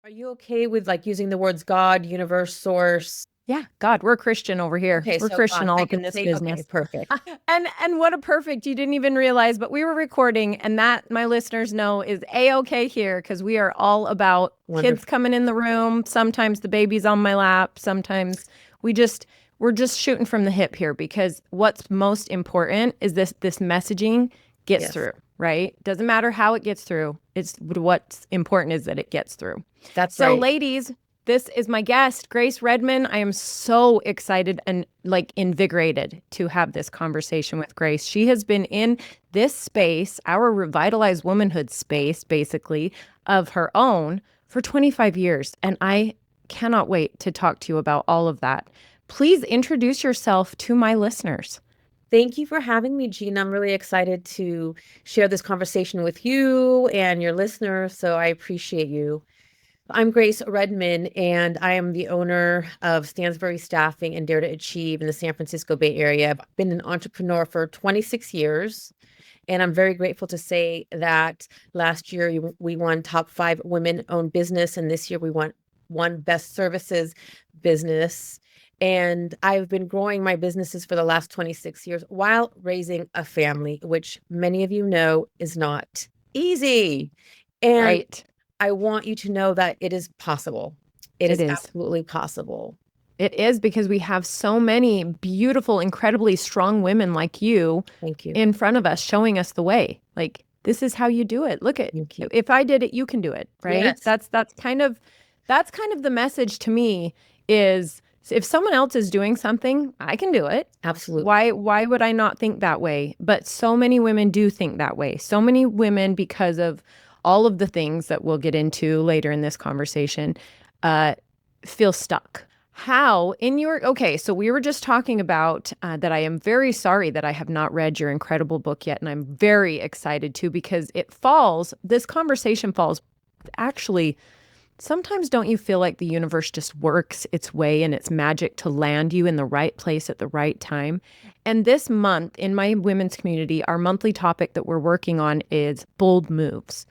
Are you okay with like using the words God, universe, source? Yeah, God, we're Christian over here. Okay, We're so Christian all I up in can this say, okay, business. perfect. And what a perfect, you didn't even realize, but we were recording, and that, my listeners know, is A-okay here, because we are all about kids Wonderful. coming in the room. Sometimes the baby's on my lap. Sometimes we're just shooting from the hip here, because what's most important is this messaging gets Yes, through, right? Doesn't matter how it gets through. It's what's important is that it gets through. that's So, right. ladies, this is my guest, Grace Redman. I am so excited and like invigorated to have this conversation with Grace. She has been in this space, our revitalized womanhood space, basically, of her own for 25 years. And I cannot wait to talk to you about all of that. Please introduce yourself to my listeners. Thank you for having me, Gina. I'm really excited to share this conversation with you and your listeners, so I appreciate you. I'm Grace Redmond, and I am the owner of Stansbury Staffing and Dare to Achieve in the San Francisco Bay Area. I've been an entrepreneur for 26 years, and I'm very grateful to say that last year we won top 5 women-owned business, and this year we won best services business. And I've been growing my businesses for the last 26 years while raising a family, which many of you know is not easy. And Right. I want you to know that it is possible. It It is is. absolutely possible. It is, because we have so many beautiful, incredibly strong women like you Thank you. in front of us showing us the way. Like, this is how you do it. Look at, Thank you. if I did it, you can do it, right? Yes, That's kind of the message to me, is if someone else is doing something, I can do it. absolutely. Why would I not think that way? But so many women do think that way. So many women, because of all of the things that we'll get into later in this conversation, feel stuck. How in your, okay, so we were just talking about that I am very sorry that I have not read your incredible book yet, and I'm very excited to, because this conversation falls actually, sometimes don't you feel like the universe just works its way and its magic to land you in the right place at the right time? And this month in my women's community, our monthly topic that we're working on is bold moves.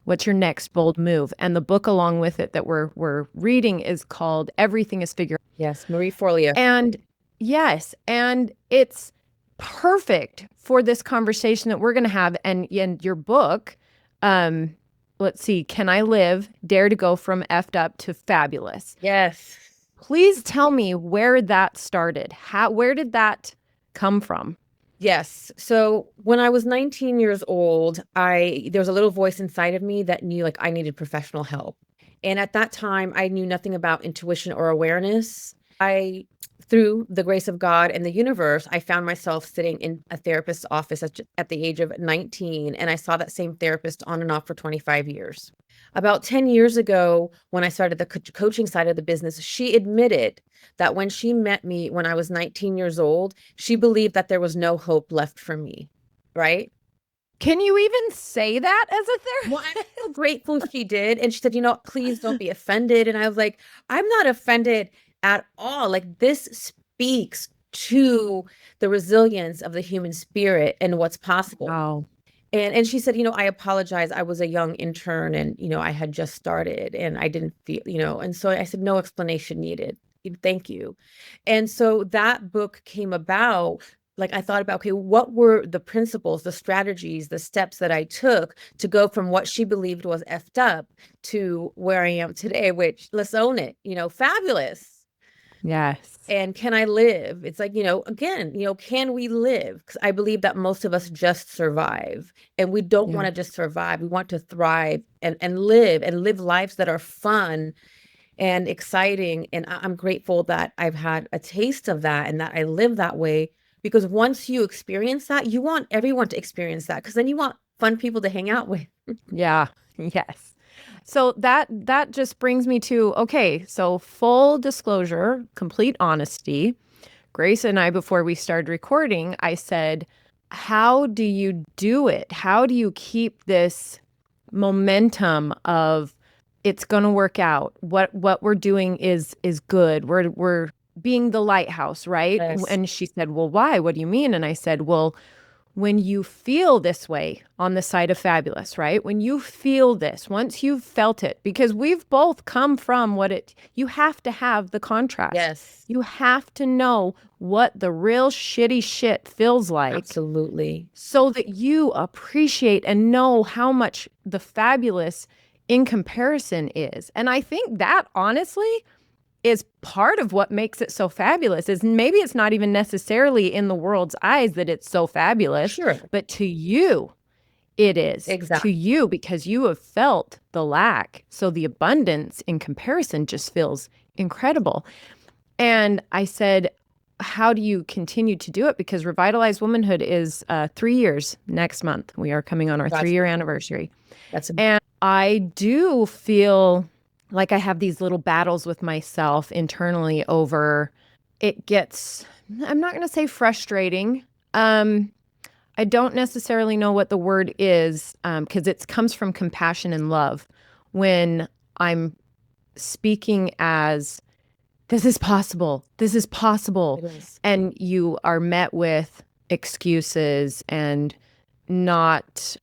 What's your next bold move? And the book along with it that we're reading is called Everything is Figure. Yes, Marie Forleo. And yes, and it's perfect for this conversation that we're going to have. And your book, um, let's see, Can I Live? Dare to Go from Effed Up to Fabulous. Yes. Please tell me where that started. Where did that come from? Yes. So when I was 19 years old, there was a little voice inside of me that knew like I needed professional help. And at that time, I knew nothing about intuition or awareness. Through the grace of God and the universe, I found myself sitting in a therapist's office at the age of 19, and I saw that same therapist on and off for 25 years. About 10 years ago, when I started the coaching side of the business, she admitted that when she met me when I was 19 years old, she believed that there was no hope left for me, right? Can you even say that as a Well, therapist? I'm so grateful she did. And she said, please don't be offended. And I was like, I'm not offended at all. Like, this speaks to the resilience of the human spirit and what's possible. Wow. And she said, I apologize. I was a young intern and, I had just started and I didn't feel, and so I said, no explanation needed. Thank you. And so that book came about. Like, I thought about, okay, what were the principles, the strategies, the steps that I took to go from what she believed was effed up to where I am today, which, let's own it, fabulous. Yes. And can I live? It's like, again, can we live? Because I believe that most of us just survive, and we don't Yeah. want to just survive. We want to thrive and live lives that are fun and exciting. And I'm grateful that I've had a taste of that and that I live that way, because once you experience that, you want everyone to experience that, because then you want fun people to hang out with. Yeah. Yes. So that just brings me to, okay, so full disclosure, complete honesty. Grace and I, before we started recording, I said, how do you do it? How do you keep this momentum of it's going to work out? What we're doing is good. We're being the lighthouse, right? Yes. And she said, "Well, why? What do you mean?" And I said, "Well, when you feel this way on the side of fabulous, right? When you feel this, once you've felt it, because we've both come from you have to have the contrast. Yes, You have to know what the real shitty shit feels like. absolutely. So that you appreciate and know how much the fabulous in comparison is. And I think that honestly is part of what makes it so fabulous. Is maybe it's not even necessarily in the world's eyes that it's so fabulous, Sure. but to you it is. Exactly. To you, because you have felt the lack. So the abundance in comparison just feels incredible. And I said, how do you continue to do it? Because Revitalized Womanhood is 3 years next month. We are coming on our Gotcha. 3-year anniversary. That's And I do feel like I have these little battles with myself internally over it gets, I'm not going to say frustrating. I don't necessarily know what the word is because it comes from compassion and love when I'm speaking as this is possible. This is possible. It is. And you are met with excuses and not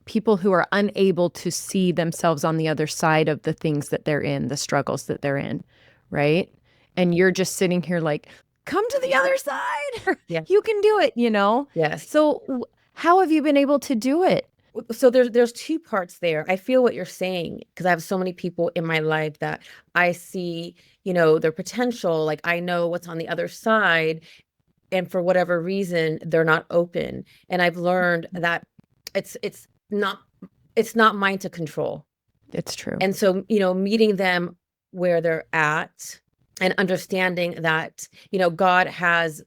people who are unable to see themselves on the other side of the things that they're in, the struggles that they're in, right? And you're just sitting here like, come to the other side. Yeah. You can do it, you know? Yes. So how have you been able to do it? So there's two parts there. I feel what you're saying because I have so many people in my life that I see, their potential. Like I know what's on the other side, and for whatever reason, they're not open. And I've learned that it's not mine to control. It's true. And so, meeting them where they're at and understanding that, God has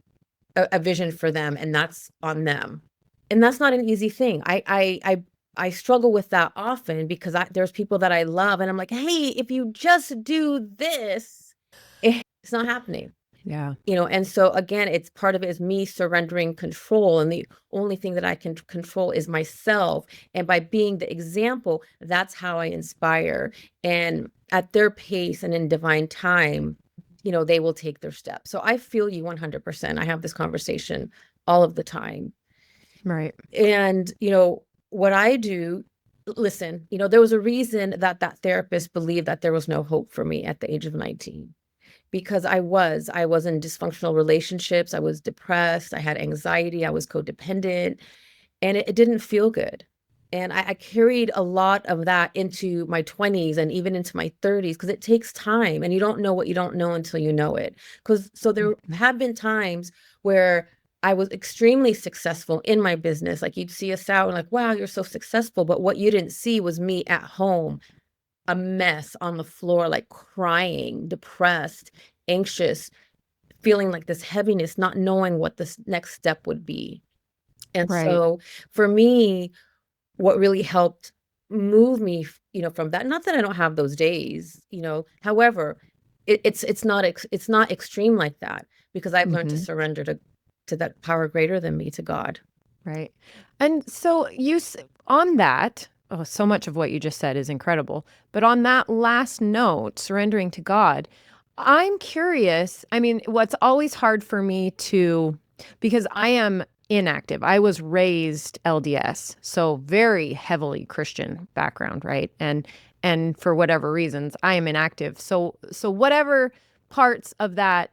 a vision for them and that's on them. And that's not an easy thing. I struggle with that often because there's people that I love and I'm like, hey, if you just do this, it's not happening. Yeah. And so again, it's part of it is me surrendering control. And the only thing that I can control is myself. And by being the example, that's how I inspire. And at their pace and in divine time, they will take their steps. So I feel you 100%. I have this conversation all of the time. Right. And, what I do, listen, there was a reason that therapist believed that there was no hope for me at the age of 19. Because I was in dysfunctional relationships. I was depressed. I had anxiety. I was codependent and it didn't feel good. And I carried a lot of that into my 20s and even into my 30s because it takes time and you don't know what you don't know until you know it. So there have been times where I was extremely successful in my business. Like you'd see us out and like, wow, you're so successful. But what you didn't see was me at home, a mess on the floor, like crying, depressed, anxious, feeling like this heaviness, not knowing what this next step would be. And Right. so for me, what really helped move me, from that, not that I don't have those days, however, it's not extreme like that because I've learned to surrender to that power greater than me, to God. Right. And so on that, oh, so much of what you just said is incredible. But on that last note, surrendering to God, I'm curious. I mean, what's always hard for me because I am inactive. I was raised LDS, so very heavily Christian background, right? And for whatever reasons, I am inactive. So whatever parts of that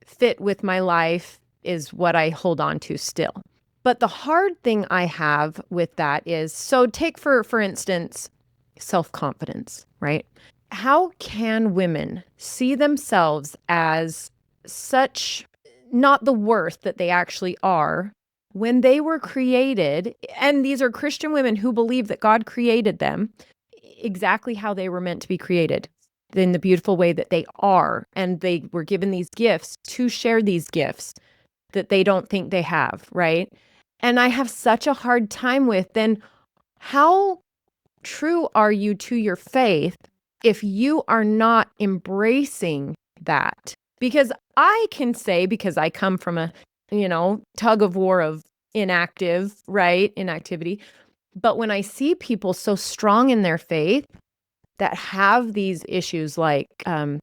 fit with my life is what I hold on to still. But the hard thing I have with that is, so take for instance, self-confidence, right? How can women see themselves as such not the worth that they actually are when they were created? And these are Christian women who believe that God created them exactly how they were meant to be created, in the beautiful way that they are. And they were given these gifts to share these gifts that they don't think they have, right? And I have such a hard time with, then how true are you to your faith if you are not embracing that? Because I can say, because I come from a, tug of war of inactivity. But when I see people so strong in their faith that have these issues like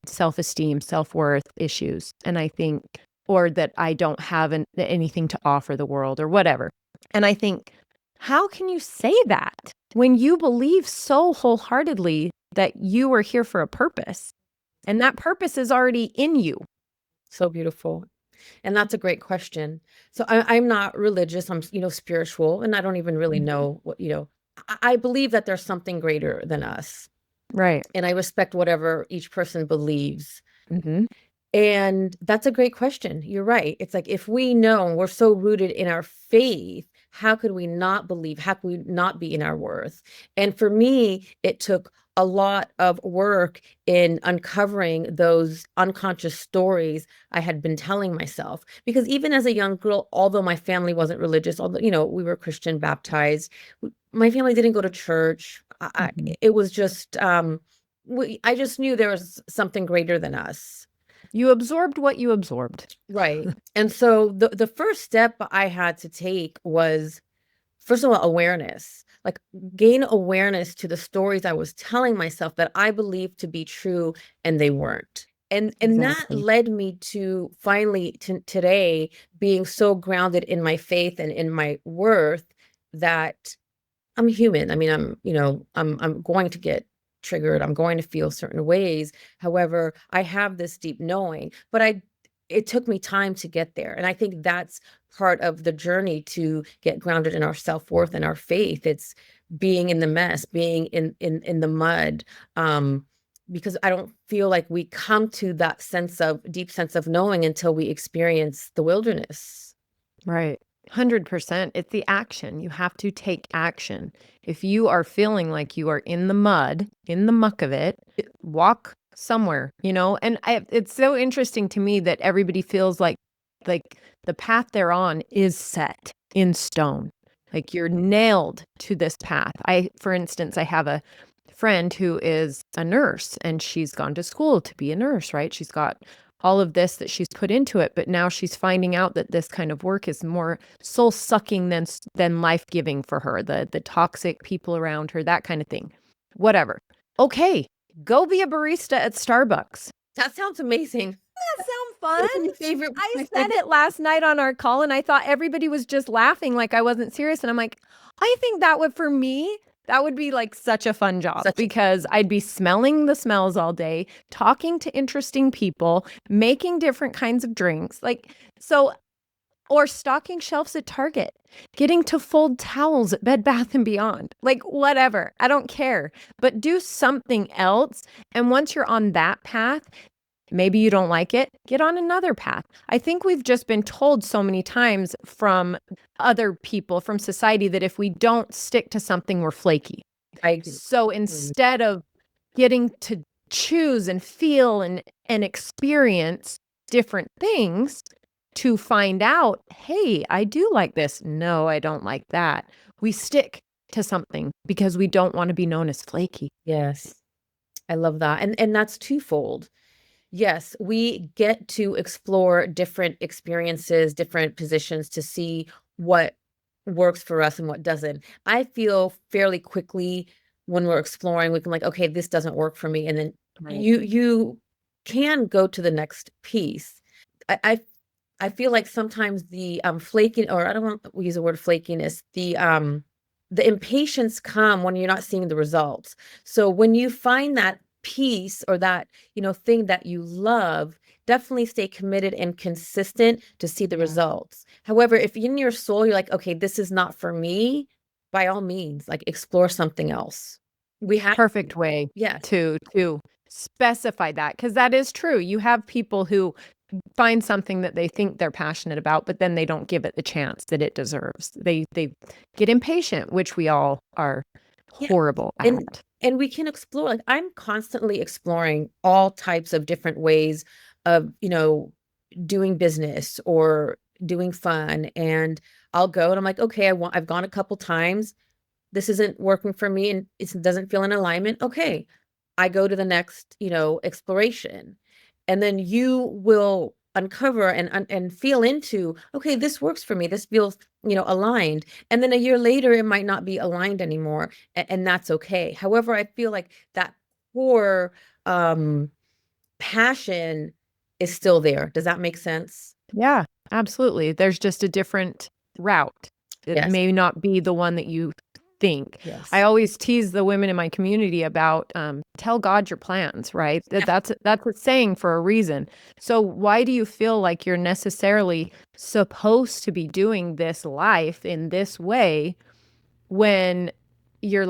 self-esteem, self-worth issues, and I think, or that I don't have anything to offer the world or whatever, And I think, how can you say that when you believe so wholeheartedly that you are here for a purpose? And that purpose is already in you. So beautiful. And that's a great question. So I'm not religious. I'm, spiritual, and I don't even really know what, I believe that there's something greater than us. Right. And I respect whatever each person believes. Mm-hmm. And that's a great question. You're right. It's like, if we know we're so rooted in our faith, how could we not believe? How could we not be in our worth? And for me, it took a lot of work in uncovering those unconscious stories I had been telling myself. Because even as a young girl, although my family wasn't religious, although, we were Christian baptized, my family didn't go to church. Mm-hmm. It was just, I just knew there was something greater than us. You absorbed what you absorbed. Right. And so the first step I had to take was, first of all, awareness. Like, gain awareness to the stories I was telling myself that I believed to be true and they weren't. And that Exactly. led me to finally today being so grounded in my faith and in my worth that I'm human. I mean, I'm going to get triggered. I'm going to feel certain ways. However, I have this deep knowing, but it took me time to get there. And I think that's part of the journey to get grounded in our self-worth and our faith. It's being in the mess, being in the mud. Because I don't feel like we come to that deep sense of knowing until we experience the wilderness. Right. 100%. It's the action. You have to take action. If you are feeling like you are in the mud, in the muck of it, walk somewhere, And it's so interesting to me that everybody feels like the path they're on is set in stone. Like you're nailed to this path. For instance, I have a friend who is a nurse and she's gone to school to be a nurse, right? She's got all of this that she's put into it, but now she's finding out that this kind of work is more soul sucking than life giving for her. The toxic people around her, that kind of thing. Whatever. Okay, go be a barista at Starbucks. That sounds amazing. That sound fun? That's my favorite. I said it last night on our call and I thought everybody was just laughing like I wasn't serious. And I'm like, I think for me, that would be like such a fun job because I'd be smelling the smells all day, talking to interesting people, making different kinds of drinks. Or stocking shelves at Target, getting to fold towels at Bed Bath & Beyond, like whatever. I don't care, but do something else. And once you're on that path, maybe you don't like it, get on another path. I think we've just been told so many times from other people, from society, that if we don't stick to something, we're flaky. So instead of getting to choose and feel and experience different things to find out, hey, I do like this. No, I don't like that. We stick to something because we don't want to be known as flaky. Yes. I love that. And that's twofold. Yes, we get to explore different experiences, different positions to see what works for us and what doesn't. I feel fairly quickly when we're exploring, we can like, okay, this doesn't work for me. And then you can go to the next piece. I feel like sometimes the flaking, or I don't want to use the word flakiness, the impatience come when you're not seeing the results. So when you find that piece or that, thing that you love, definitely stay committed and consistent to see the results. However, if in your soul you're like, okay, this is not for me, by all means, like, explore something else. We have perfect way to specify that, because that is true. You have people who find something that they think they're passionate about, but then they don't give it the chance that it deserves. They get impatient, which we all are horrible at. And we can explore, like, I'm constantly exploring all types of different ways of, doing business or doing fun. And I'll go and I'm like, okay, I've gone a couple times. This isn't working for me and it doesn't feel in alignment. Okay. I go to the next, exploration. And then you will uncover and feel into, okay, this works for me. This feels, aligned. And then a year later, it might not be aligned anymore. And that's okay. However, I feel like that core passion is still there. Does that make sense? Yeah, absolutely. There's just a different route. It Yes. may not be the one that you think. Yes. I always tease the women in my community about tell God your plans, right? That's a saying for a reason. So why do you feel like you're necessarily supposed to be doing this life in this way when you're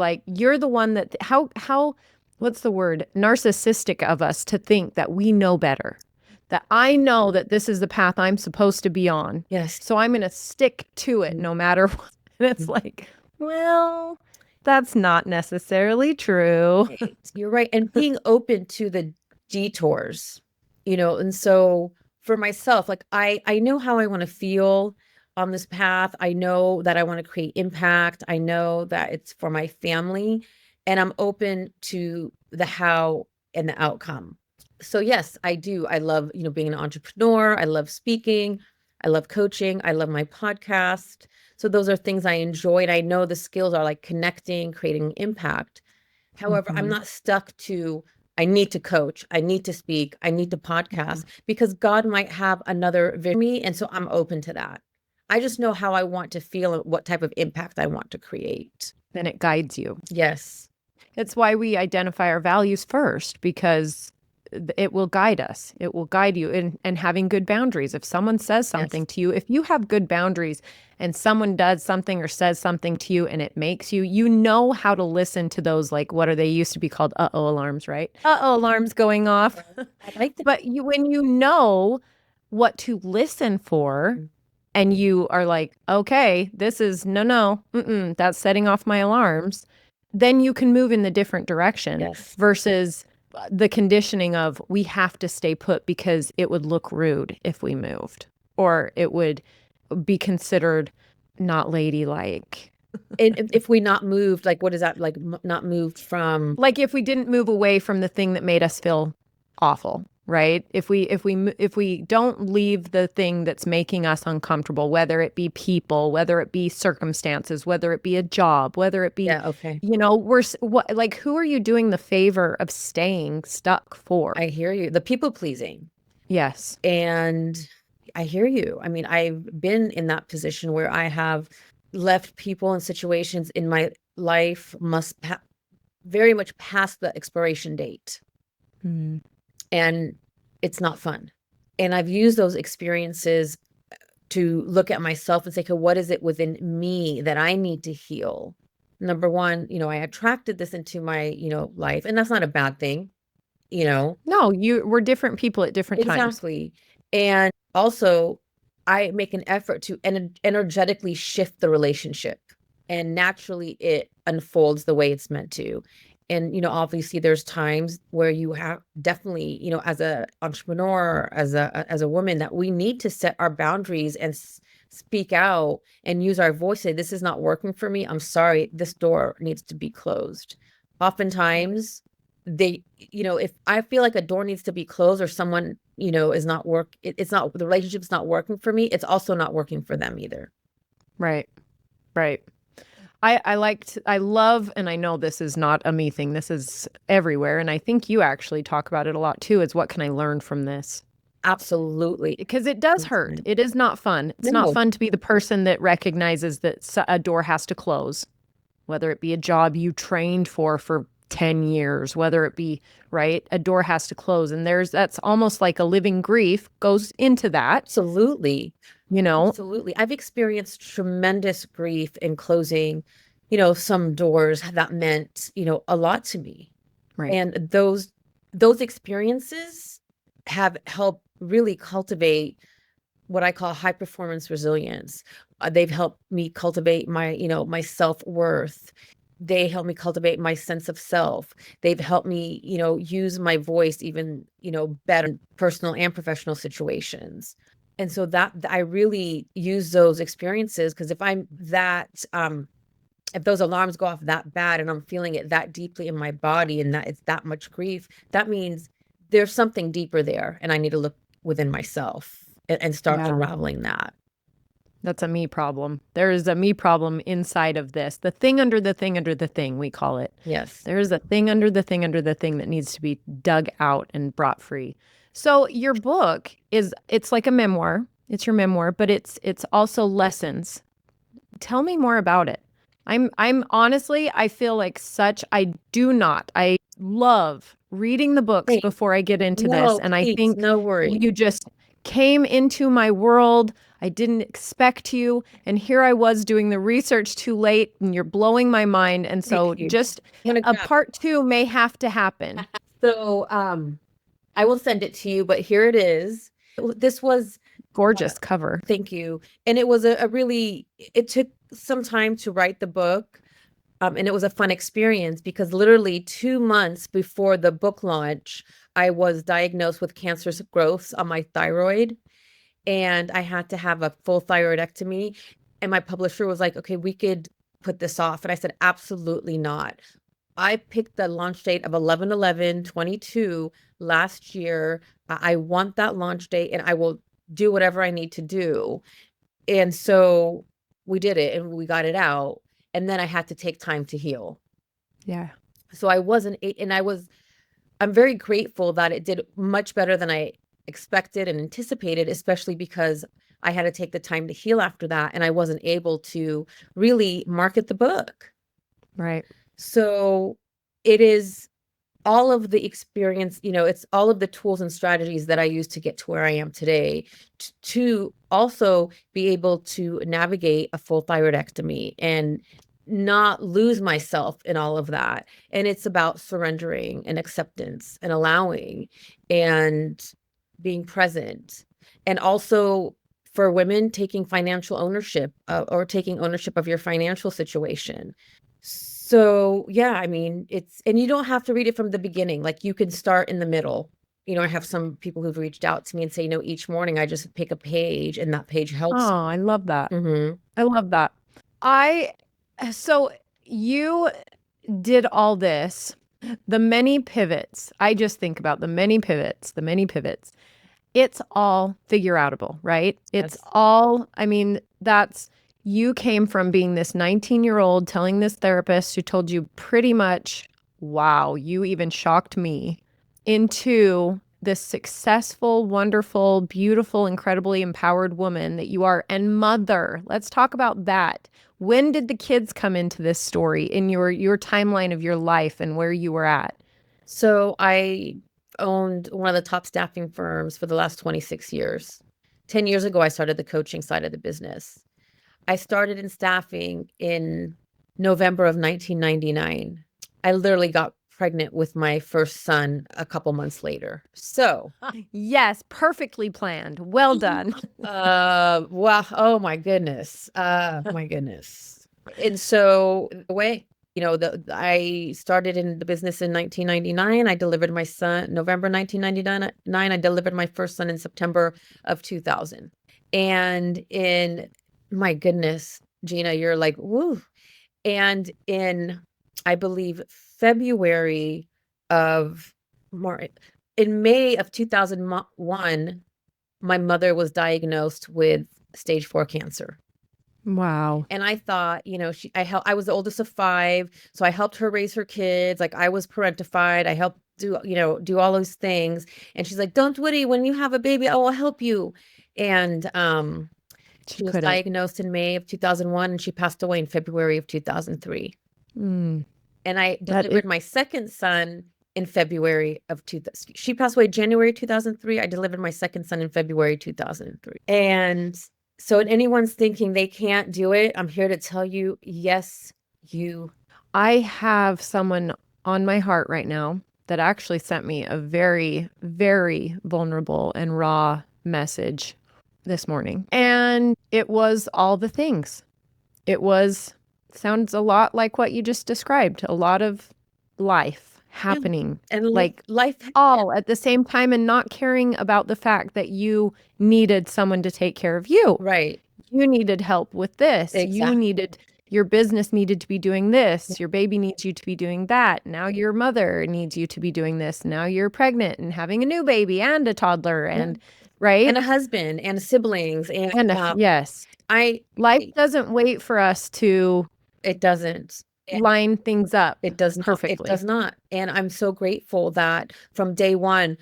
the one that how what's the word, narcissistic of us to think that we know better, that I know that this is the path I'm supposed to be on, Yes. so I'm going to stick to it no matter what. And it's like, well, that's not necessarily true. You're right. And being open to the detours, and so for myself, like I know how I want to feel on this path. I know that I want to create impact. I know that it's for my family, and I'm open to the how and the outcome. So yes, I do. I love, being an entrepreneur. I love speaking. I love coaching. I love my podcast. So those are things I enjoy. And I know the skills are like connecting, creating impact. However, I'm not stuck to, I need to coach, I need to speak, I need to podcast, because God might have another vision for me. And so I'm open to that. I just know how I want to feel and what type of impact I want to create. Then it guides you. Yes. It's why we identify our values first, because it will guide us. It will guide you in having good boundaries. If someone says something to you, if you have good boundaries and someone does something or says something to you and it makes you know how to listen to those, like, what are they used to be called? Uh-oh alarms, right? Uh-oh alarms going off. I like that. But when you know what to listen for and you are like, okay, this is no, that's setting off my alarms, then you can move in the different direction. Yes. Versus the conditioning of we have to stay put because it would look rude if we moved, or it would be considered not ladylike. And if we not moved, like, what is that? Like, not moved from? Like if we didn't move away from the thing that made us feel awful, right? If we don't leave the thing that's making us uncomfortable, whether it be people, whether it be circumstances, whether it be a job, whether it be, Yeah, okay. who are you doing the favor of staying stuck for? I hear you. The people pleasing. Yes. And I hear you. I mean, I've been in that position where I have left people and situations in my life very much past the expiration date. And it's not fun. And I've used those experiences to look at myself and say, okay, what is it within me that I need to heal? Number one, I attracted this into my, life, and that's not a bad thing, No, we're different people at different times. Exactly. And also, I make an effort to energetically shift the relationship, and naturally it unfolds the way it's meant to. And, obviously there's times where you have definitely, as a entrepreneur, as a woman, that we need to set our boundaries and speak out and use our voice. Say, this is not working for me. I'm sorry. This door needs to be closed. Oftentimes if I feel like a door needs to be closed, or someone, is not it's not, the relationship's not working for me, it's also not working for them either. Right. I love, and I know this is not a me thing, this is everywhere, and I think you actually talk about it a lot too, is what can I learn from this? Absolutely. Because it does hurt. It is not fun. It's not fun to be the person that recognizes that a door has to close, whether it be a job you trained for 10 years, whether it be, right, a door has to close. And that's almost like a living grief goes into that. Absolutely. Absolutely. I've experienced tremendous grief in closing, some doors that meant, a lot to me. Right. And those experiences have helped really cultivate what I call high performance resilience. They've helped me cultivate my, my self-worth. They help me cultivate my sense of self. They've helped me, use my voice even, better in personal and professional situations. And so that I really use those experiences, because if I'm that, if those alarms go off that bad and I'm feeling it that deeply in my body, and that it's that much grief, that means there's something deeper there, and I need to look within myself and start unraveling that. That's a me problem. There is a me problem inside of this. The thing under the thing under the thing, we call it. Yes. There is a thing under the thing under the thing that needs to be dug out and brought free. So your book it's like a memoir. It's your memoir, but it's also lessons Tell me more about it. I'm honestly, I feel like I love reading the books Thanks. before I get into this. No, And I please, think no worries. you just came into my world. I didn't expect you. And here I was doing the research too late, and you're blowing my mind. And so Thank you. just a part two may have to happen. So, I will send it to you, but here it is. This was Gorgeous cover. thank you. And it was a really, it took some time to write the book. And it was a fun experience because literally 2 months before the book launch, I was diagnosed with cancerous growths on my thyroid, and I had to have a full thyroidectomy. And my publisher was like, okay, we could put this off. And I said, absolutely not. I picked the launch date of 11/11/22 last year. I want that launch date and I will do whatever I need to do. And so we did it and we got it out. And then I had to take time to heal. Yeah. So I wasn't, and I'm very grateful that it did much better than I expected and anticipated, especially because I had to take the time to heal after that. And I wasn't able to really market the book. Right. So it is all of the experience, it's all of the tools and strategies that I used to get to where I am today to also be able to navigate a full thyroidectomy and not lose myself in all of that. And it's about surrendering and acceptance and allowing and being present. And also for women, taking financial ownership or taking ownership of your financial situation. So yeah, I mean, and you don't have to read it from the beginning. Like you can start in the middle. I have some people who've reached out to me and say, each morning I just pick a page and that page helps. Oh, I love that. Mm-hmm. I love that. So you did all this, the many pivots. I just think about the many pivots. It's all figure outable, right? It's Yes. all, I mean, you came from being this 19-year-old telling this therapist who told you pretty much, wow, you even shocked me, into this successful, wonderful, beautiful, incredibly empowered woman that you are, and mother. Let's talk about that. When did the kids come into this story in your timeline of your life and where you were at? So I owned one of the top staffing firms for the last 26 years. 10 years ago, I started the coaching side of the business. I started in staffing in November of 1999. I literally got pregnant with my first son a couple months later. So, Yes, perfectly planned. Well done. wow, oh my goodness. My goodness. And so the way, I started in the business in 1999. I delivered my son November 1999. I delivered my first son in September of 2000. And in my goodness, Gina, you're like, woo. And in, I believe, February of in May of 2001, my mother was diagnosed with stage 4 cancer. Wow. And I thought, I was the oldest of 5, so I helped her raise her kids. Like I was parentified. I helped do all those things. And she's like, "Don't worry, when you have a baby, I will help you." And she was diagnosed in May of 2001 and she passed away in February of 2003. And I delivered my second son in February of 2000. She passed away January 2003. I delivered my second son in February 2003. And so if anyone's thinking they can't do it, I'm here to tell you, yes, you. I have someone on my heart right now that actually sent me a very, very vulnerable and raw message this morning. And it was all the things. Sounds a lot like what you just described. A lot of life happening. And like life all at the same time, and not caring about the fact that you needed someone to take care of you. Right. You needed help with this. Exactly. Your business needed to be doing this. Your baby needs you to be doing that. Now your mother needs you to be doing this. Now you're pregnant and having a new baby and a toddler and right? And a husband and siblings and yes. Life doesn't wait for us to it doesn't line things up. It does perfectly. It does not. And I'm so grateful that from day one,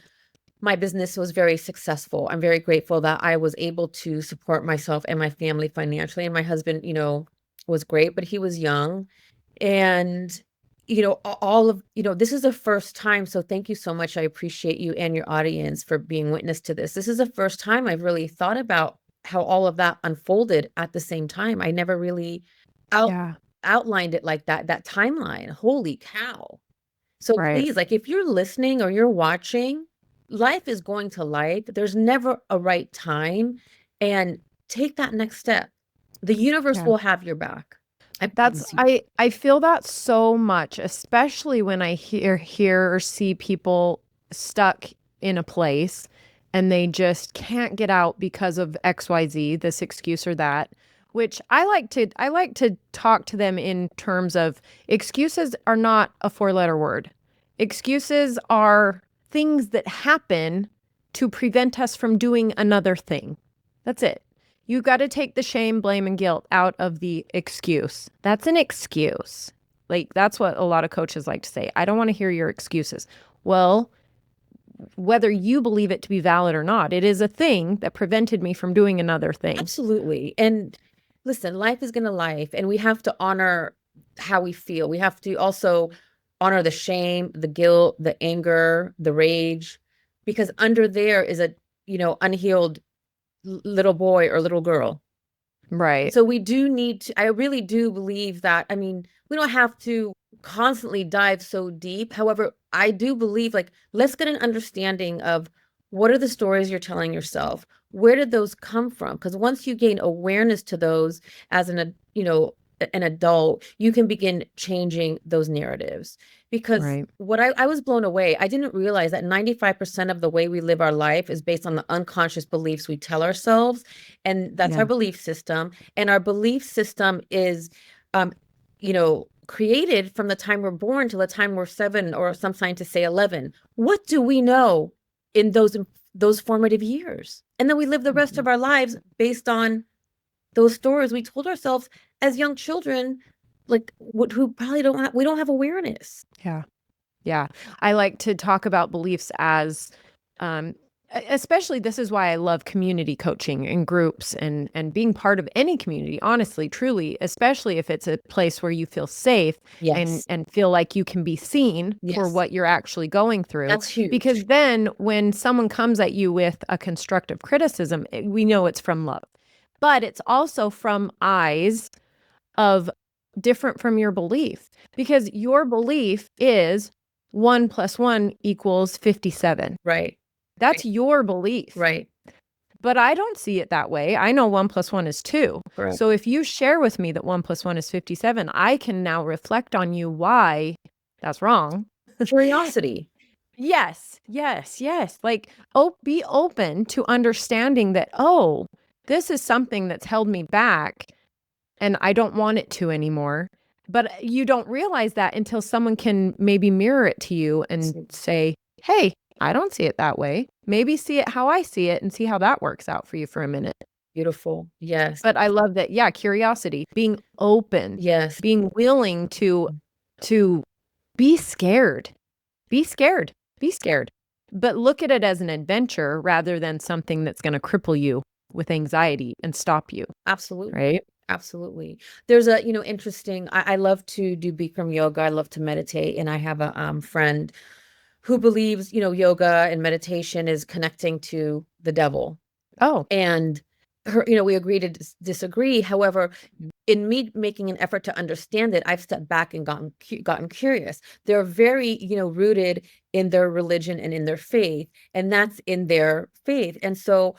my business was very successful. I'm very grateful that I was able to support myself and my family financially. And my husband, was great, but he was young. And, all of, this is the first time. So thank you so much. I appreciate you and your audience for being witness to this. This is the first time I've really thought about how all of that unfolded at the same time. I never really out Yeah. outlined it like that timeline. Holy cow. So Right. please, like if you're listening or you're watching, life is going to life. There's never a right time. And take that next step. The universe Yeah. will have your back. I That's promise you. I feel that so much, especially when I hear or see people stuck in a place and they just can't get out because of XYZ, this excuse or that, which I like to talk to them in terms of excuses are not a four-letter word. Excuses are things that happen to prevent us from doing another thing. That's it. You got to take the shame, blame, and guilt out of the excuse. That's an excuse. Like, that's what a lot of coaches like to say. I don't want to hear your excuses. Well, whether you believe it to be valid or not, it is a thing that prevented me from doing another thing. Absolutely. And listen, life is going to life, and we have to honor how we feel. We have to also honor the shame, the guilt, the anger, the rage, because under there is a, unhealed little boy or little girl. Right. So we do need to, I really do believe that, I mean, we don't have to constantly dive so deep. However, I do believe like, let's get an understanding of what are the stories you're telling yourself? Where did those come from? Because once you gain awareness to those as an adult, you can begin changing those narratives. Because Right. what I was blown away, I didn't realize that 95% of the way we live our life is based on the unconscious beliefs we tell ourselves. And that's our Yeah. belief system. And our belief system is, created from the time we're born till the time we're 7, or some scientists say 11. What do we know in those formative years? And then we live the rest of our lives based on those stories we told ourselves as young children, like who probably we don't have awareness. Yeah. Yeah. I like to talk about beliefs as especially this is why I love community coaching and groups and being part of any community, honestly, truly, especially if it's a place where you feel safe Yes. and feel like you can be seen for Yes. what you're actually going through. That's huge. Because then when someone comes at you with a constructive criticism, we know it's from love. But it's also from eyes of different from your belief, because your belief is 1 + 1 = 57. Right. That's your belief. Right. But I don't see it that way. I know 1 + 1 is 2. Correct. So if you share with me that 1 + 1 is 57, I can now reflect on you why that's wrong. Curiosity. Yes, yes, yes. Like, be open to understanding that, this is something that's held me back and I don't want it to anymore. But you don't realize that until someone can maybe mirror it to you and say, hey, I don't see it that way. Maybe see it how I see it and see how that works out for you for a minute. Beautiful. Yes. But I love that. Yeah. Curiosity, being open, Yes. being willing to be scared, be scared, be scared, but look at it as an adventure rather than something that's going to cripple you with anxiety and stop you. Absolutely. Right. Absolutely. There's a, interesting, I love to do Bikram yoga. I love to meditate. And I have a friend who believes, yoga and meditation is connecting to the devil. Oh, And we agree to disagree. However, in me making an effort to understand it, I've stepped back and gotten curious. They're very, rooted in their religion and in their faith, and that's in their faith. And so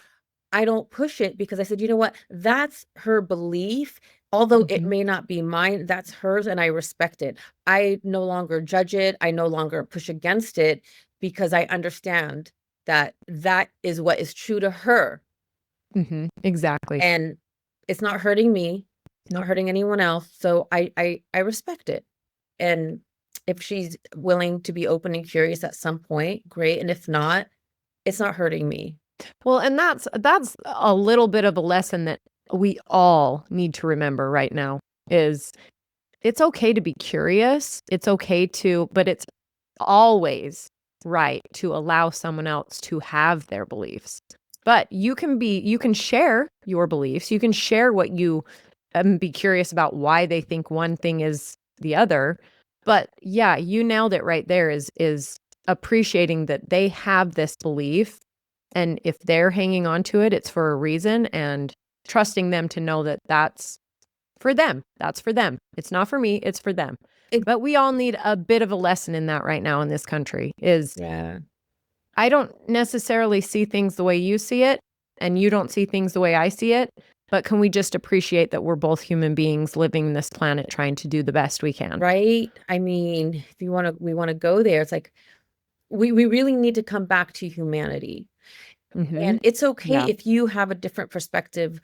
I don't push it because I said, you know what? That's her belief. Although it may not be mine, that's hers, and I respect it. I no longer judge it. I no longer push against it because I understand that that is what is true to her. exactly. And it's not hurting me, not hurting anyone else. So I respect it. And if she's willing to be open and curious at some point, great. And if not, it's not hurting me. Well, and that's a little bit of a lesson that we all need to remember right now is it's okay to be curious. It's okay but it's always right to allow someone else to have their beliefs. But you can share your beliefs. You can share what you be curious about why they think one thing is the other. But yeah, you nailed it right there, is appreciating that they have this belief, and if they're hanging on to it, it's for a reason, and trusting them to know that that's for them. That's for them. It's not for me, it's for them. Ex- But we all need a bit of a lesson in that right now in this country. Is Yeah. I don't necessarily see things the way you see it, and you don't see things the way I see it. But can we just appreciate that we're both human beings living this planet trying to do the best we can? Right? I mean, if we want to go there, it's like we really need to come back to humanity. Mm-hmm. And it's okay Yeah. if you have a different perspective,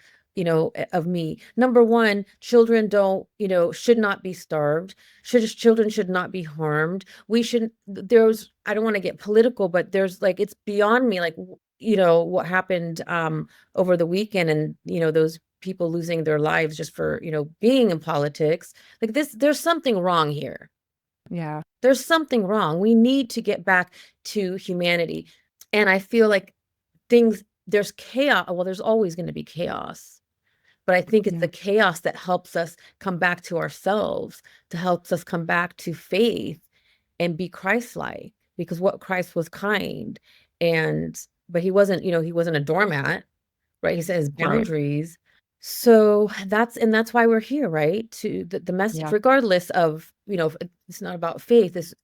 of me. Number one, children don't, should not be starved. Children should not be harmed. We shouldn't, I don't want to get political, but there's like, it's beyond me, like, what happened over the weekend, and, those people losing their lives just for, being in politics. Like there's something wrong here. Yeah. There's something wrong. We need to get back to humanity. And I feel like there's chaos. Well, there's always going to be chaos, but I think it's Yeah. the chaos that helps us come back to ourselves, to helps us come back to faith and be Christ-like, because what Christ was kind, and but he wasn't a doormat, right? He set his Right. boundaries. So that's why we're here, right? To the message, Yeah. regardless of, it's not about faith. It's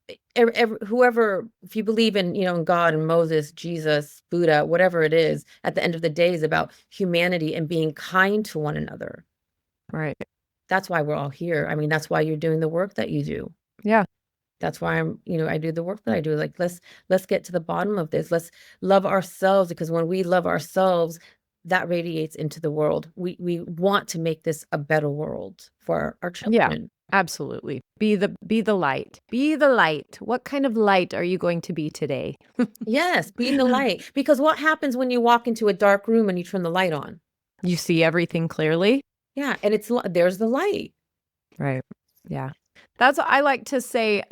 whoever, if you believe in, in God and Moses, Jesus, Buddha, whatever it is, at the end of the day is about humanity and being kind to one another. Right. That's why we're all here. I mean, that's why you're doing the work that you do. Yeah. That's why I do the work that I do. Like, let's get to the bottom of this. Let's love ourselves, because when we love ourselves, that radiates into the world. We want to make this a better world for our Yeah. children. Absolutely. Be the light. Be the light. What kind of light are you going to be today? Yes, be the light. Because what happens when you walk into a dark room and you turn the light on? You see everything clearly. Yeah, and there's the light. Right. Yeah. That's what I like to say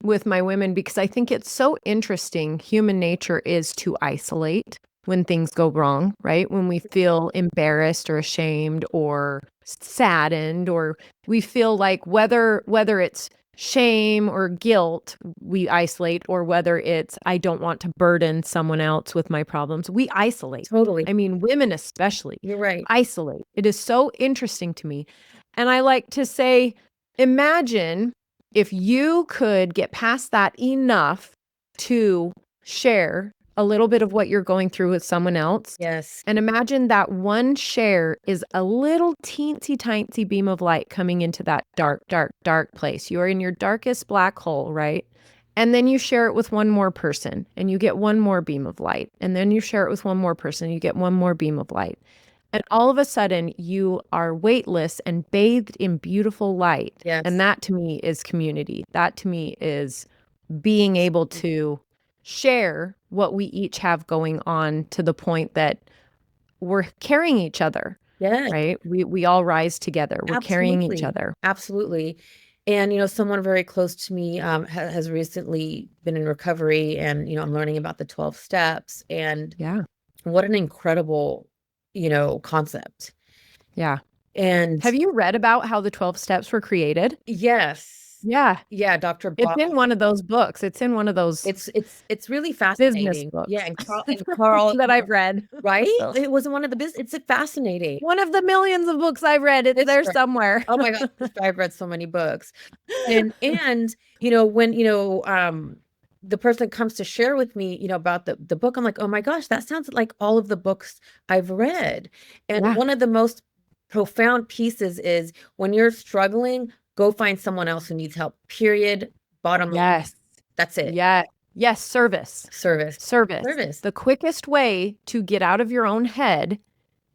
with my women, because I think it's so interesting. Human nature is to isolate when things go wrong, right? When we feel embarrassed or ashamed or saddened, or we feel like whether it's shame or guilt, we isolate, or whether it's I don't want to burden someone else with my problems, we isolate. Totally. I mean, women especially You're right. isolate. It is so interesting to me. And I like to say, imagine if you could get past that enough to share a little bit of what you're going through with someone else. Yes. And imagine that one share is a little teensy tiny beam of light coming into that dark, dark, dark place. You're in your darkest black hole, right? And then you share it with one more person and you get one more beam of light. And then you share it with one more person, and you get one more beam of light. And all of a sudden, you are weightless and bathed in beautiful light. Yes. And that to me is community. That to me is being able to share what we each have going on, to the point that we're carrying each other, Yes. right? We all rise together. We're carrying each Absolutely. other. Absolutely. And, someone very close to me has recently been in recovery, and, I'm learning about the 12 steps, and Yeah. what an incredible, concept. Yeah. And Have you read about how the 12 steps were created? yes, Yeah. yeah, Dr. It's Bob. in one of those books. It's in one of those It's really business fascinating. books. Yeah, and Carl, that I've read. right? So, It was one of the business. It's fascinating. one of the millions of books I've read. It's there Right. somewhere. Oh my God, I've read so many books. And when the person comes to share with me, about the book, I'm like, oh my gosh, that sounds like all of the books I've read. And Yeah. one of the most profound pieces is, when you're struggling, go find someone else who needs help. Period. Bottom line. Yes. That's it. Yeah. Yes. Service. Service. Service. The quickest way to get out of your own head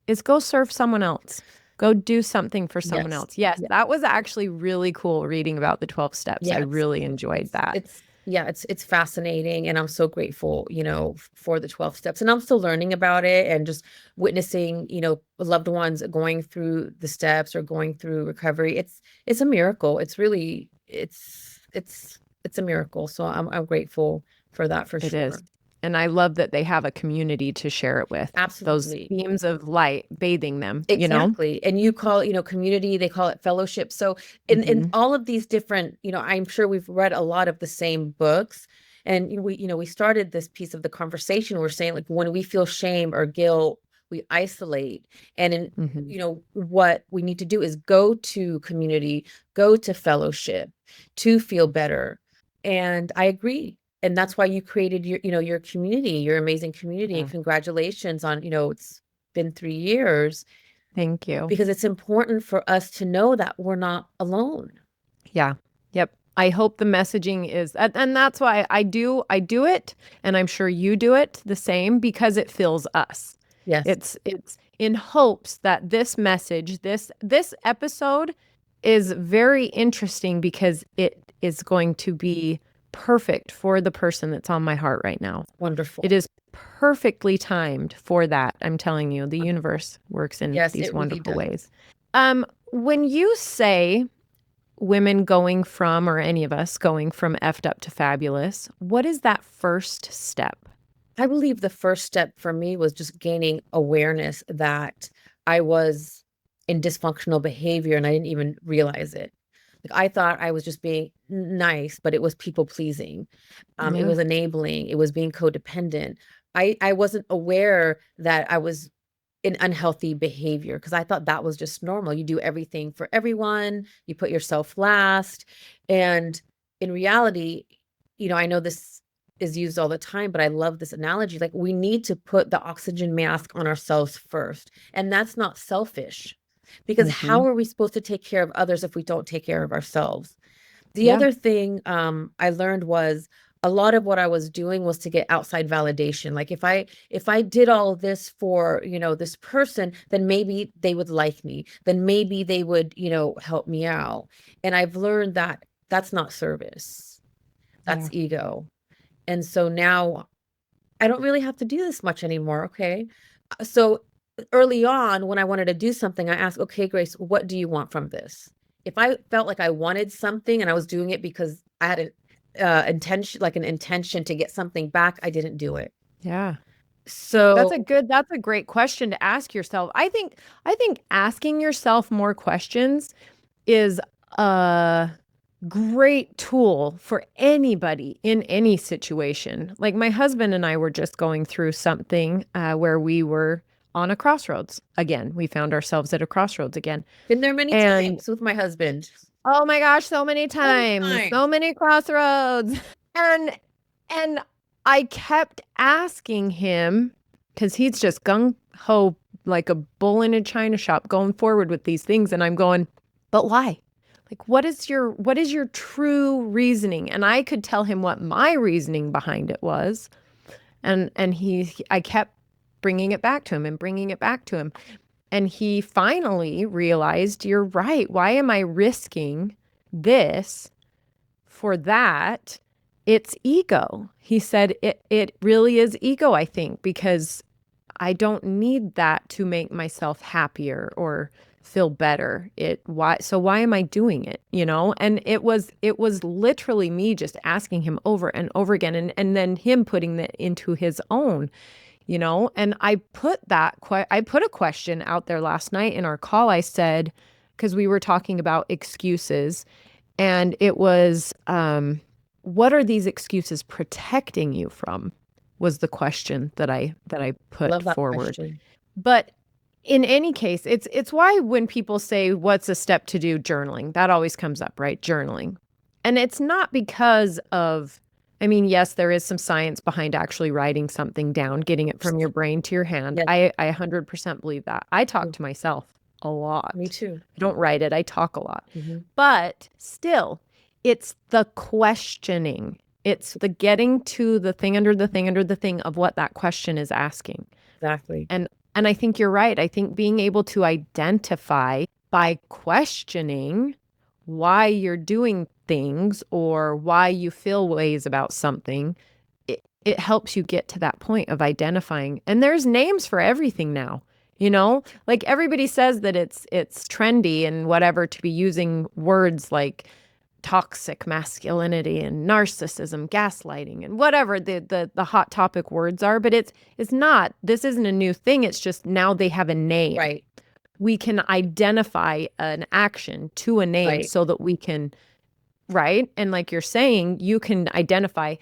is go serve someone else. Go do something for someone Yes. else. Yes. Yes. That was actually really cool reading about the 12 steps. I Yes. really enjoyed that. It's fascinating, and I'm so grateful, for the 12 steps, and I'm still learning about it, and just witnessing, loved ones going through the steps or going through recovery. It's a miracle. It's really, it's a miracle. So I'm grateful for that, for It sure. is. And I love that they have a community to share it with. Those Absolutely. beams of light bathing them, you know? Exactly. And you call it, community, they call it fellowship. So in Mhm. all of these different, I'm sure we've read a lot of the same books. And we started this piece of the conversation. We're saying like when we feel shame or guilt, we isolate. And Mhm. what we need to do is go to community, go to fellowship to feel better. And I agree. And that's why you created your community, your amazing community. And Yeah. congratulations on, it's been 3 years, Thank you. because it's important for us to know that we're not alone. Yeah. Yep. I hope the messaging is, and that's why I do it, and I'm sure you do it the same because it fills us. Yes, It's in hopes that this message, this episode is very interesting because it is going to be perfect for the person that's on my heart right now. wonderful. It is perfectly timed for that. I'm telling you, the universe works in Yes, these it really wonderful does. ways. When you say women going from, or any of us going from effed up to fabulous, what is that first step? I believe the first step for me was just gaining awareness that I was in dysfunctional behavior and I didn't even realize it. Like I thought I was just being nice, but it was people pleasing. It Yeah. was enabling. It was being codependent. I wasn't aware that I was in unhealthy behavior because I thought that was just normal. You do everything for everyone, you put yourself last. And in reality, I know this is used all the time, but I love this analogy. Like we need to put the oxygen mask on ourselves first. And that's not selfish, because how Hmm. are we supposed to take care of others if we don't take care of ourselves? The Yeah. other thing I learned was a lot of what I was doing was to get outside validation. Like if I did all this for, this person, then maybe they would like me. Then maybe they would, help me out. And I've learned that that's not service. That's Yeah. ego. And so now I don't really have to do this much anymore. Okay. So early on, when I wanted to do something, I asked, okay, Grace, what do you want from this? If I felt like I wanted something and I was doing it because I had an intention to get something back, I didn't do it. Yeah. So That's a great question to ask yourself. I think asking yourself more questions is a great tool for anybody in any situation. Like my husband and I were just going through something where we were on a crossroads again. We found ourselves at a crossroads again. been there many And times with my husband. oh my gosh, so many So many times, times. so many crossroads. And and I kept asking him because he's just gung ho like a bull in a china shop going forward with these things, and I'm going, but why? Like, what is your true reasoning? And I could tell him what my reasoning behind it was, and I kept bringing it back to him and bringing it back to him. And he finally realized, you're right. Why am I risking this for that? It's ego. He said it really is ego, I think, because I don't need that to make myself happier or feel better. Why am I doing it, you know? And it was literally me just asking him over and over again, and then him putting that into his own, you know. And I put a question out there last night in our call. I said, because we were talking about excuses, and it was what are these excuses protecting you from, was the question that I put Love that forward. question. But in any case, it's why when people say what's a step to do, journaling, that always comes up, right? Journaling. And it's not because of, I mean, yes, there is some science behind actually writing something down, getting it from your brain to your hand. Yes, I 100% believe that. I talk mm, to myself a me lot. too. I don't write it, I talk a lot. Mhm. But still, it's the questioning. It's the getting to the thing under the thing under the thing of what that question is asking. Exactly. And and I think you're right. I think being able to identify by questioning why you're doing things or why you feel ways about something, it helps you get to that point of identifying. And there's names for everything now. You know, like everybody says that it's trendy and whatever to be using words like toxic masculinity and narcissism, gaslighting, and whatever the hot topic words are, but it's not. This isn't a new thing. It's just now they have a name. Right. We can identify an action to a name Right. so that we can, right? And like you're saying, you can identify.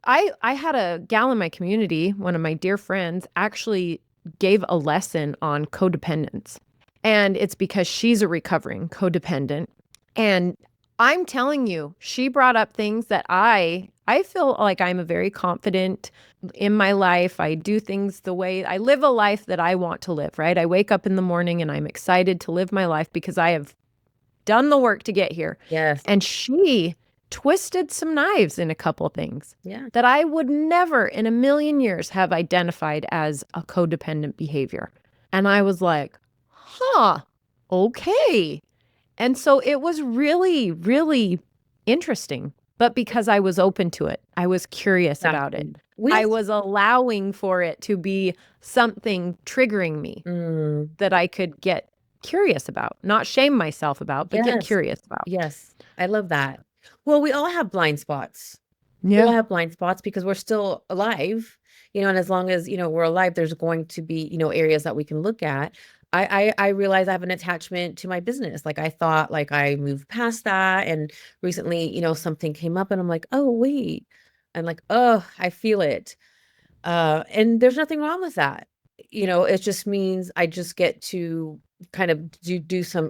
I had a gal in my community, one of my dear friends, actually gave a lesson on codependence. And it's because she's a recovering codependent. And I'm telling you, she brought up things that I feel like I'm a very confident in my life. I do things the way I live a life that I want to live, right? I wake up in the morning and I'm excited to live my life because I have done the work to get here. Yes. And she twisted some knives in a couple of things that I would never in a million years have identified as a codependent behavior. And I was like, huh, okay. And so it was really, really interesting. But because I was open to it, I was curious about it. I was allowing for it to be something triggering me that I could get curious about, not shame myself about, but get curious about. Yes. I love that. Well, we all have blind spots. Yeah. We all have blind spots because we're still alive, and as long as, we're alive, there's going to be, areas that we can look at. I realize I have an attachment to my business. Like I thought like I moved past that. And recently, something came up and I'm like, oh, wait. I'm like, oh, I feel it. And there's nothing wrong with that. It just means I just get to kind of do some,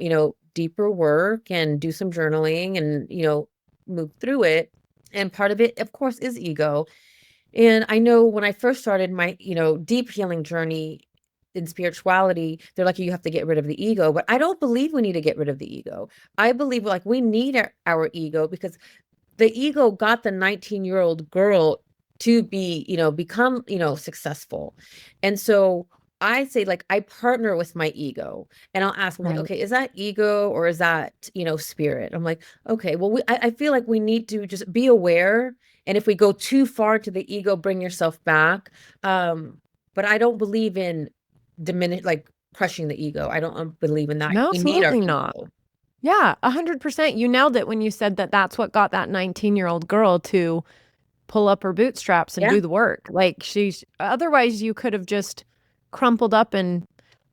deeper work and do some journaling and, move through it. And part of it, of course, is ego. And I know when I first started my, deep healing journey in spirituality, they're like, you have to get rid of the ego. But I don't believe we need to get rid of the ego. I believe like we need our ego because the ego got the 19-year-old girl to be, become, successful. And so I say like, I partner with my ego and I'll ask them like, okay, is that ego or is that, spirit? I'm like, okay, well, I feel like we need to just be aware. And if we go too far to the ego, bring yourself back. But I don't believe in like crushing the ego. I don't believe in that. No, We need our absolutely not. ego. Yeah, 100%. You nailed it when you said that that's what got that 19-year-old girl to pull up her bootstraps and do the work. Like otherwise you could have just crumpled up and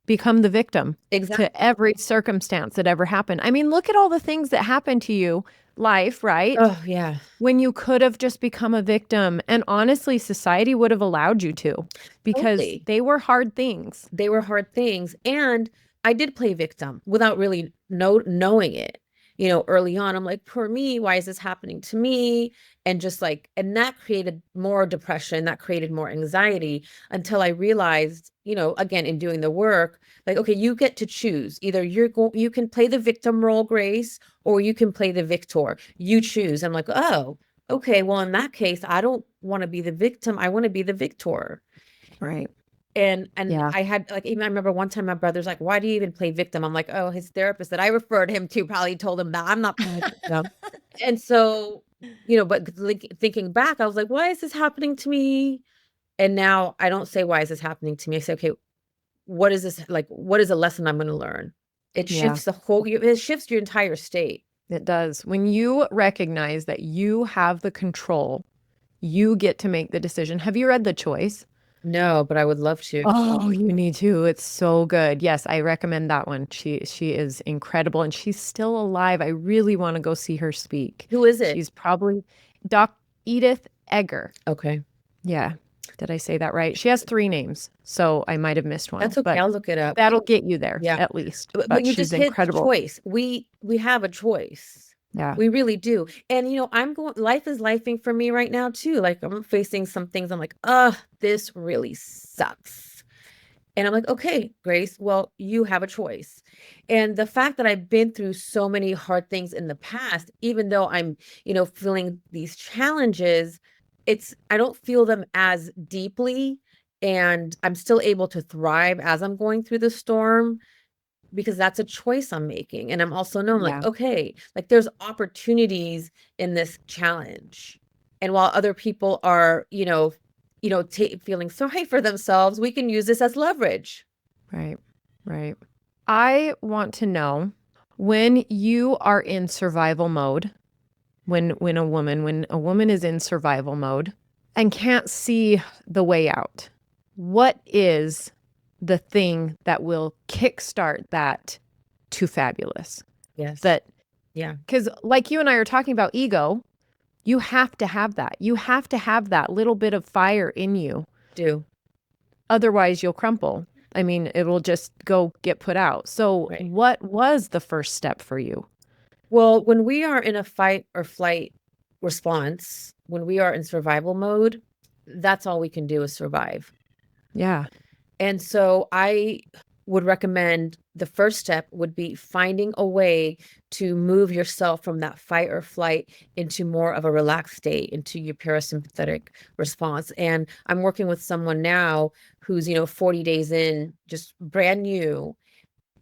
become the victim to every circumstance that ever happened. I mean, look at all the things that happened to you, life, right? Oh, yeah. When you could have just become a victim. And honestly, society would have allowed you to because they were hard things. They were hard things. And I did play victim without really knowing it. Early on, I'm like, poor me, why is this happening to me? And just like, and that created more depression, that created more anxiety until I realized, again, in doing the work, like, okay, you get to choose. Either you can play the victim role, Grace, or you can play the victor. You choose. I'm like, oh, okay, well, in that case, I don't want to be the victim. I want to be the victor. Right. And I had like, even I remember one time my brother's like, why do you even play victim? I'm like, oh, his therapist that I referred him to probably told him that I'm not playing victim. And so, but thinking back, I was like, why is this happening to me? And now I don't say, why is this happening to me? I say, okay, what is this? Like, what is a lesson I'm going to learn? It shifts it shifts your entire state. It does. When you recognize that you have the control, you get to make the decision. Have you read The Choice? No, but I would love to. Oh, you need to. It's so good. Yes, I recommend that one. She is incredible and she's still alive. I really want to go see her speak. Who is it? She's probably Edith Egger. Okay. Yeah. Did I say that right? She has 3 names, so I might have missed one. That's okay. I'll look it up. That'll get you there, at least. But you just hit choice. We have a choice. Yeah. We really do. And, life is lifing for me right now too. Like I'm facing some things. I'm like, this really sucks. And I'm like, okay, Grace, well, you have a choice. And the fact that I've been through so many hard things in the past, even though I'm, feeling these challenges, I don't feel them as deeply. And I'm still able to thrive as I'm going through the storm. Because that's a choice I'm making. And I'm also known like, okay, like there's opportunities in this challenge. And while other people are, feeling sorry for themselves, we can use this as leverage. Right. Right. I want to know when you are in survival mode when a woman is in survival mode and can't see the way out. What is the thing that will kickstart that to fabulous? Yes. That Yeah. Because like you and I are talking about ego, you have to have that. You have to have that little bit of fire in you. Do. Otherwise, you'll crumple. I mean, it will just go get put out. So, Right. what was the first step for you? Well, when we are in a fight or flight response, when we are in survival mode, that's all we can do is survive. Yeah. And so I would recommend the first step would be finding a way to move yourself from that fight or flight into more of a relaxed state, into your parasympathetic response. And I'm working with someone now who's, 40 days in, just brand new.